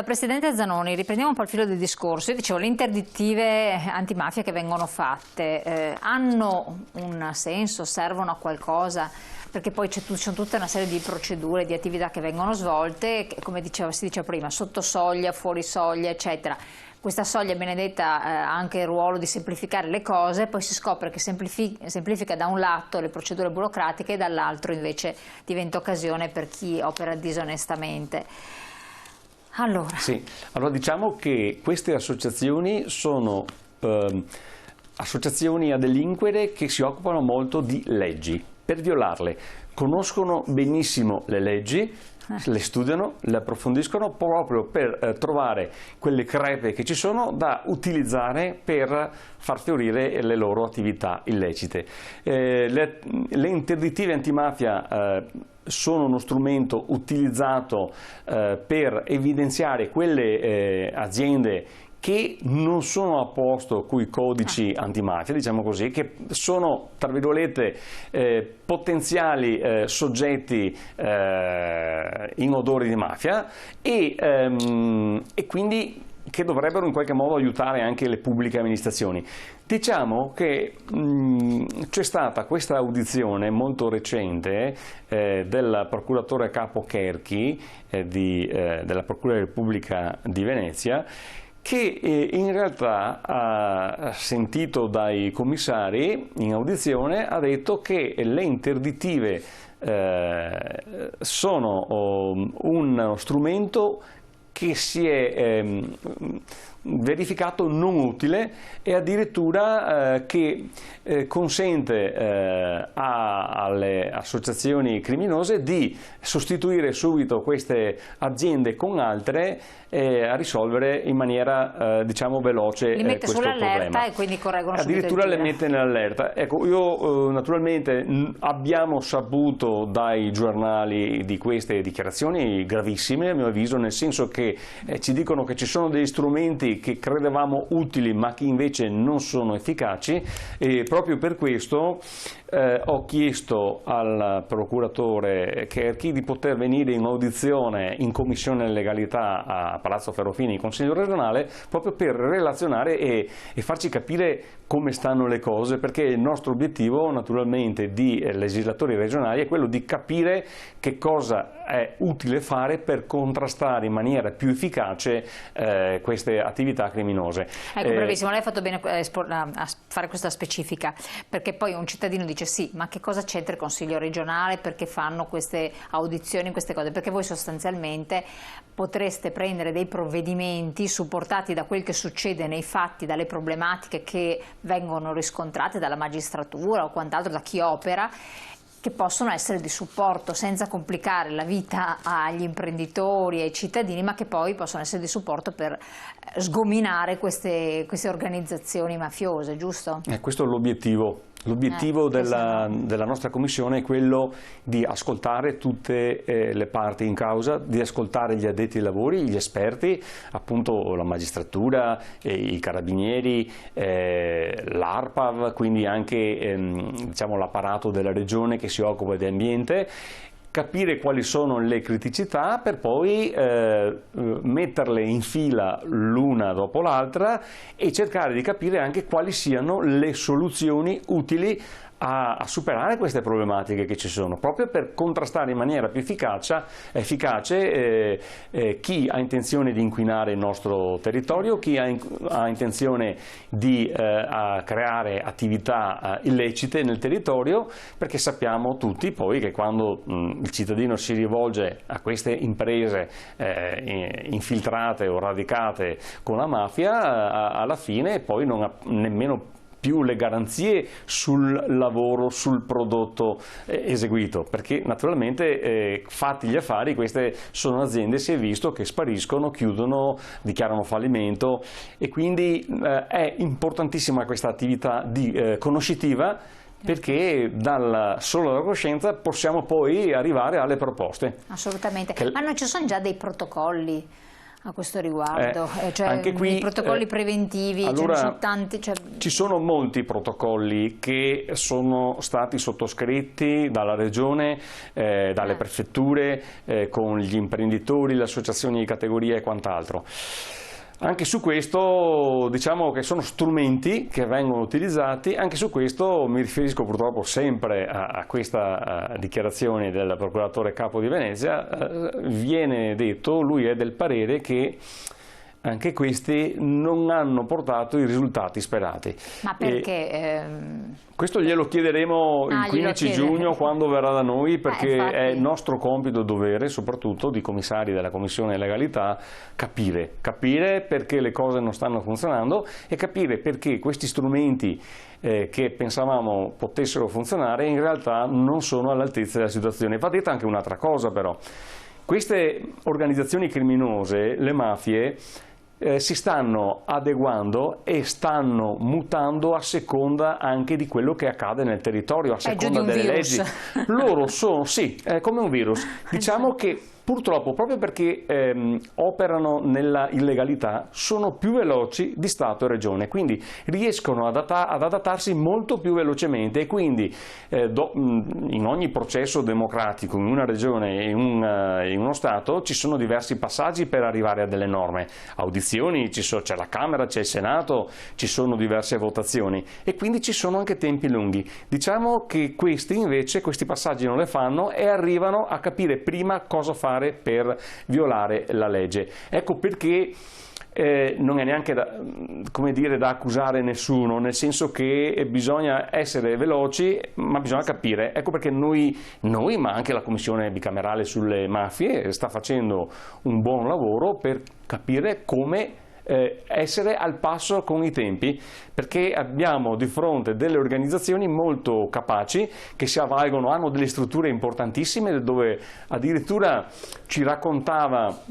Allora, Presidente Zanoni, riprendiamo un po' il filo del discorso. Io dicevo, le interdittive antimafia che vengono fatte hanno un senso, servono a qualcosa? Perché poi c'è tutta una serie di procedure, di attività che vengono svolte, come si diceva prima, sotto soglia, fuori soglia, eccetera. Questa soglia benedetta ha anche il ruolo di semplificare le cose, poi si scopre che semplifica da un lato le procedure burocratiche e dall'altro invece diventa occasione per chi opera disonestamente. Allora. Sì, allora diciamo che queste associazioni sono associazioni a delinquere che si occupano molto di leggi, per violarle. Conoscono benissimo le leggi, le studiano, le approfondiscono proprio per trovare quelle crepe che ci sono da utilizzare per far fiorire le loro attività illecite. Le interdittive antimafia sono uno strumento utilizzato per evidenziare quelle aziende che non sono a posto coi codici antimafia, diciamo così, che sono, tra virgolette, potenziali soggetti in odore di mafia e quindi che dovrebbero in qualche modo aiutare anche le pubbliche amministrazioni. Diciamo che c'è stata questa audizione molto recente del procuratore capo Cherchi della Procura della Repubblica di Venezia, che in realtà ha sentito dai commissari in audizione, ha detto che le interdittive sono uno strumento che si è verificato non utile e addirittura che consente alle associazioni criminose di sostituire subito queste aziende con altre a risolvere in maniera diciamo veloce li mette questo problema. E quindi correggono subito addirittura le mette nell'allerta. Ecco, io naturalmente abbiamo saputo dai giornali di queste dichiarazioni gravissime a mio avviso, nel senso che ci dicono che ci sono degli strumenti che credevamo utili ma che invece non sono efficaci, e proprio per questo ho chiesto al procuratore Cherchi di poter venire in audizione in Commissione Legalità a Palazzo Ferrofini, in Consiglio regionale, proprio per relazionare e farci capire come stanno le cose, perché il nostro obiettivo naturalmente di legislatori regionali è quello di capire che cosa è utile fare per contrastare in maniera più efficace queste attività criminose. Ecco, bravissimo, lei ha fatto bene a fare questa specifica, perché poi un cittadino dice sì, ma che cosa c'entra il Consiglio regionale, perché fanno queste audizioni, queste cose? Perché voi sostanzialmente potreste prendere dei provvedimenti supportati da quel che succede nei fatti, dalle problematiche che vengono riscontrate dalla magistratura o quant'altro, da chi opera, che possono essere di supporto senza complicare la vita agli imprenditori e ai cittadini, ma che poi possono essere di supporto per sgominare queste organizzazioni mafiose, giusto? Questo è l'obiettivo. L'obiettivo della nostra commissione è quello di ascoltare tutte le parti in causa, di ascoltare gli addetti ai lavori, gli esperti, appunto la magistratura, i carabinieri, l'ARPAV, quindi anche diciamo, l'apparato della regione che si occupa di ambiente, capire quali sono le criticità per poi metterle in fila l'una dopo l'altra e cercare di capire anche quali siano le soluzioni utili a superare queste problematiche che ci sono, proprio per contrastare in maniera più efficace chi ha intenzione di inquinare il nostro territorio, chi ha intenzione di creare attività illecite nel territorio, perché sappiamo tutti poi che quando il cittadino si rivolge a queste imprese infiltrate o radicate con la mafia, alla fine poi non ha nemmeno più le garanzie sul lavoro, sul prodotto eseguito, perché naturalmente fatti gli affari queste sono aziende, si è visto, che spariscono, chiudono, dichiarano fallimento, e quindi è importantissima questa attività conoscitiva, perché solo dalla conoscenza possiamo poi arrivare alle proposte. Assolutamente, ma non ci sono già dei protocolli a questo riguardo? Cioè, anche qui, i protocolli preventivi, allora, ce ne sono tanti? Cioè... Ci sono molti protocolli che sono stati sottoscritti dalla Regione, dalle prefetture, con gli imprenditori, le associazioni di categoria e quant'altro. Anche su questo diciamo che sono strumenti che vengono utilizzati, anche su questo mi riferisco purtroppo sempre a questa dichiarazione del procuratore capo di Venezia. Viene detto, lui è del parere che anche questi non hanno portato i risultati sperati. Ma perché? Questo glielo chiederemo il 15 giugno quando verrà da noi, perché è nostro compito e dovere, soprattutto di commissari della Commissione Legalità, capire perché le cose non stanno funzionando e capire perché questi strumenti che pensavamo potessero funzionare in realtà non sono all'altezza della situazione. Va detta anche un'altra cosa però. Queste organizzazioni criminose, le mafie, si stanno adeguando e stanno mutando a seconda anche di quello che accade nel territorio, a seconda delle leggi. Loro sono, sì, è come un virus. Diciamo che purtroppo, proprio perché operano nella illegalità, sono più veloci di Stato e Regione, quindi riescono ad adattarsi molto più velocemente e quindi in ogni processo democratico, in una regione e in uno Stato, ci sono diversi passaggi per arrivare a delle norme. Audizioni, c'è la Camera, c'è il Senato, ci sono diverse votazioni e quindi ci sono anche tempi lunghi. Diciamo che questi passaggi non le fanno e arrivano a capire prima cosa fare per violare la legge. Ecco perché non è neanche da accusare nessuno, nel senso che bisogna essere veloci, ma bisogna capire. Ecco perché noi, ma anche la Commissione bicamerale sulle mafie sta facendo un buon lavoro per capire come essere al passo con i tempi, perché abbiamo di fronte delle organizzazioni molto capaci che si avvalgono, hanno delle strutture importantissime, dove addirittura ci raccontava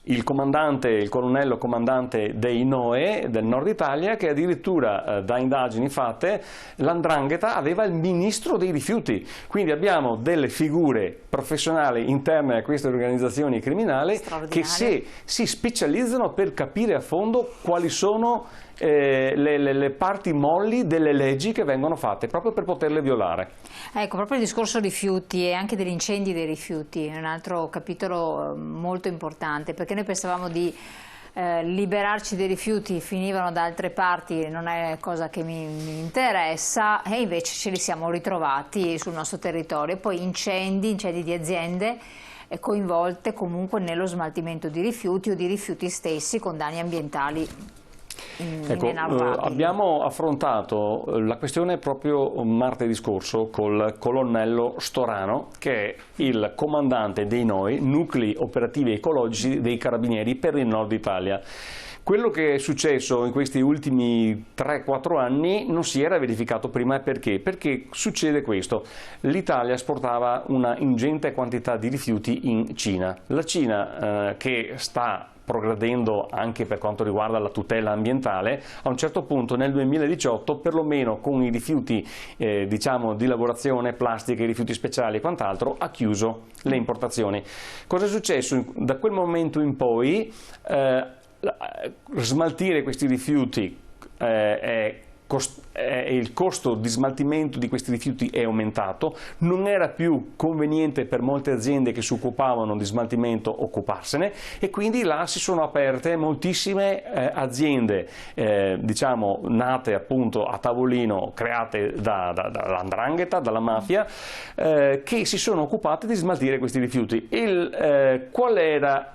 il colonnello comandante dei NOE del nord Italia che addirittura da indagini fatte l''ndrangheta aveva il ministro dei rifiuti, quindi abbiamo delle figure professionali interne a queste organizzazioni criminali che si specializzano per capire a fondo quali sono le parti molli delle leggi che vengono fatte proprio per poterle violare. Ecco, proprio il discorso rifiuti e anche degli incendi dei rifiuti è un altro capitolo molto importante, perché noi pensavamo di liberarci dei rifiuti, finivano da altre parti, non è cosa che mi interessa, e invece ce li siamo ritrovati sul nostro territorio. Poi incendi di aziende coinvolte comunque nello smaltimento di rifiuti o di rifiuti stessi con danni ambientali. Ecco, abbiamo affrontato la questione proprio martedì scorso col colonnello Storano, che è il comandante dei NOI, nuclei operativi ecologici dei carabinieri per il nord Italia. Quello che è successo in questi ultimi 3-4 anni non si era verificato prima. Perché? Perché succede questo: l'Italia esportava una ingente quantità di rifiuti in Cina. La Cina che sta progredendo anche per quanto riguarda la tutela ambientale, a un certo punto nel 2018, perlomeno con i rifiuti diciamo di lavorazione, plastiche, rifiuti speciali e quant'altro, ha chiuso le importazioni. Cosa è successo? Da quel momento in poi smaltire questi rifiuti il costo di smaltimento di questi rifiuti è aumentato, non era più conveniente per molte aziende che si occupavano di smaltimento occuparsene, e quindi là si sono aperte moltissime aziende diciamo nate appunto a tavolino, create dall''ndrangheta, dalla mafia, che si sono occupate di smaltire questi rifiuti. Qual era?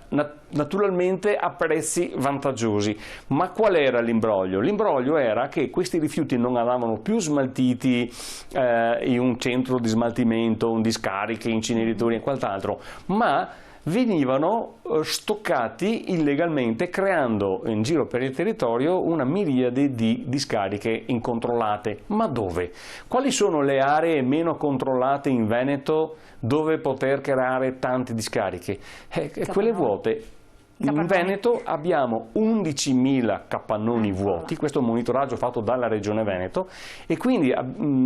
Naturalmente a prezzi vantaggiosi, ma qual era l'imbroglio? L'imbroglio era che questi rifiuti non andavano più smaltiti in un centro di smaltimento, in discariche, inceneritori e quant'altro, ma venivano stoccati illegalmente, creando in giro per il territorio una miriade di discariche incontrollate. Ma dove? Quali sono le aree meno controllate in Veneto dove poter creare tante discariche? Quelle vuote. In Veneto abbiamo 11.000 capannoni vuoti, questo è un monitoraggio fatto dalla Regione Veneto, e quindi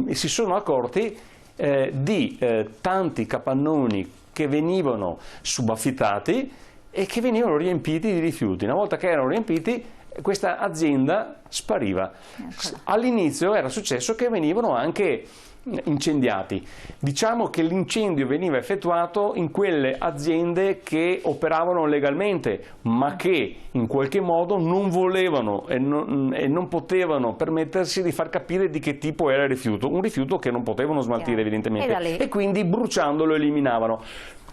si sono accorti di tanti capannoni che venivano subaffittati e che venivano riempiti di rifiuti. Una volta che erano riempiti, questa azienda spariva. All'inizio era successo che venivano anche incendiati. Diciamo che l'incendio veniva effettuato in quelle aziende che operavano legalmente, ma che in qualche modo non volevano e non potevano permettersi di far capire di che tipo era il rifiuto, un rifiuto che non potevano smaltire evidentemente, e quindi bruciandolo eliminavano.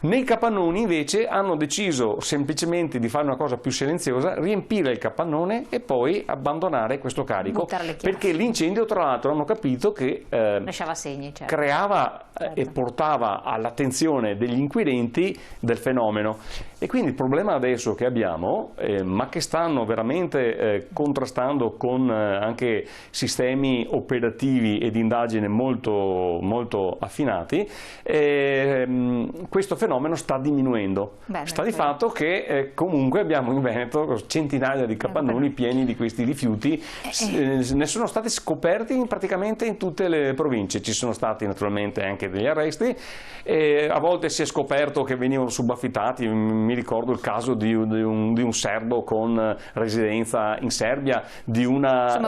Nei capannoni invece hanno deciso semplicemente di fare una cosa più silenziosa, riempire il capannone e poi abbandonare questo carico, perché l'incendio tra l'altro hanno capito che lasciava segni, certo. Creava e portava all'attenzione degli inquirenti del fenomeno. E quindi il problema adesso che abbiamo, ma che stanno veramente contrastando con anche sistemi operativi e di indagine molto, molto affinati, questo fenomeno sta diminuendo. Sta di fatto che comunque abbiamo in Veneto centinaia di capannoni pieni di questi rifiuti, ne sono stati scoperti praticamente in tutte le province. Ci sono stati naturalmente anche degli arresti, a volte si è scoperto che venivano subaffittati. Mi ricordo il caso di un serbo con residenza in Serbia, di una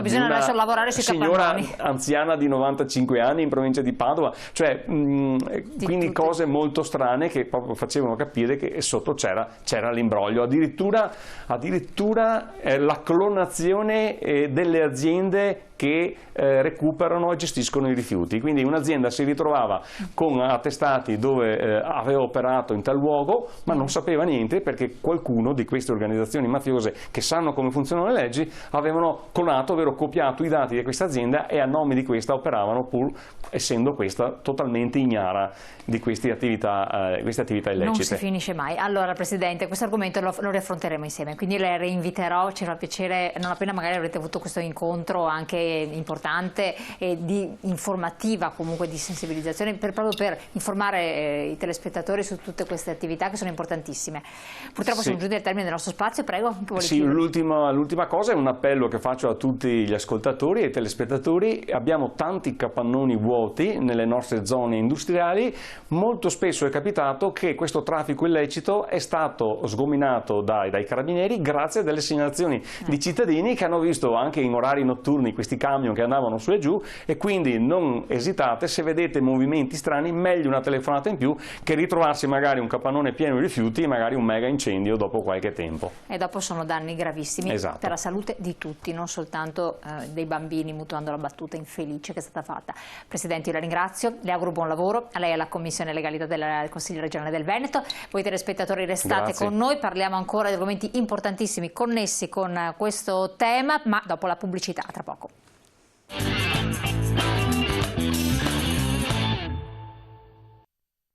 signora anziana di 95 anni in provincia di Padova, cioè quindi cose molto strane che proprio facevano capire che sotto c'era l'imbroglio, addirittura la clonazione delle aziende che recuperano e gestiscono i rifiuti. Quindi un'azienda si ritrovava con attestati dove aveva operato in tal luogo, ma non sapeva niente perché qualcuno di queste organizzazioni mafiose che sanno come funzionano le leggi avevano clonato, ovvero copiato i dati di questa azienda e a nome di questa operavano, pur essendo questa totalmente ignara di queste attività illecite. Non si finisce mai. Allora Presidente, questo argomento lo riaffronteremo insieme, quindi le reinviterò, ci fa piacere, non appena magari avrete avuto questo incontro anche importante e di informativa, comunque di sensibilizzazione, proprio per informare i telespettatori su tutte queste attività che sono importantissime. Purtroppo siamo giunti al termine del nostro spazio, prego. Sì, l'ultima cosa è un appello che faccio a tutti gli ascoltatori e telespettatori. Abbiamo tanti capannoni vuoti nelle nostre zone industriali, molto spesso è capitato che questo traffico illecito è stato sgominato dai carabinieri grazie a delle segnalazioni di cittadini che hanno visto anche in orari notturni questi camion che andavano su e giù, e quindi non esitate, se vedete movimenti strani, meglio una telefonata in più che ritrovarsi magari un capannone pieno di rifiuti e magari un mega incendio dopo qualche tempo. E dopo sono danni gravissimi per la salute di tutti, non soltanto dei bambini, mutuando la battuta infelice che è stata fatta. Presidente, io la ringrazio, le auguro buon lavoro, a lei e alla Commissione Legalità del Consiglio regionale del Veneto. Voi telespettatori restate con noi, parliamo ancora di argomenti importantissimi connessi con questo tema, ma dopo la pubblicità, tra poco.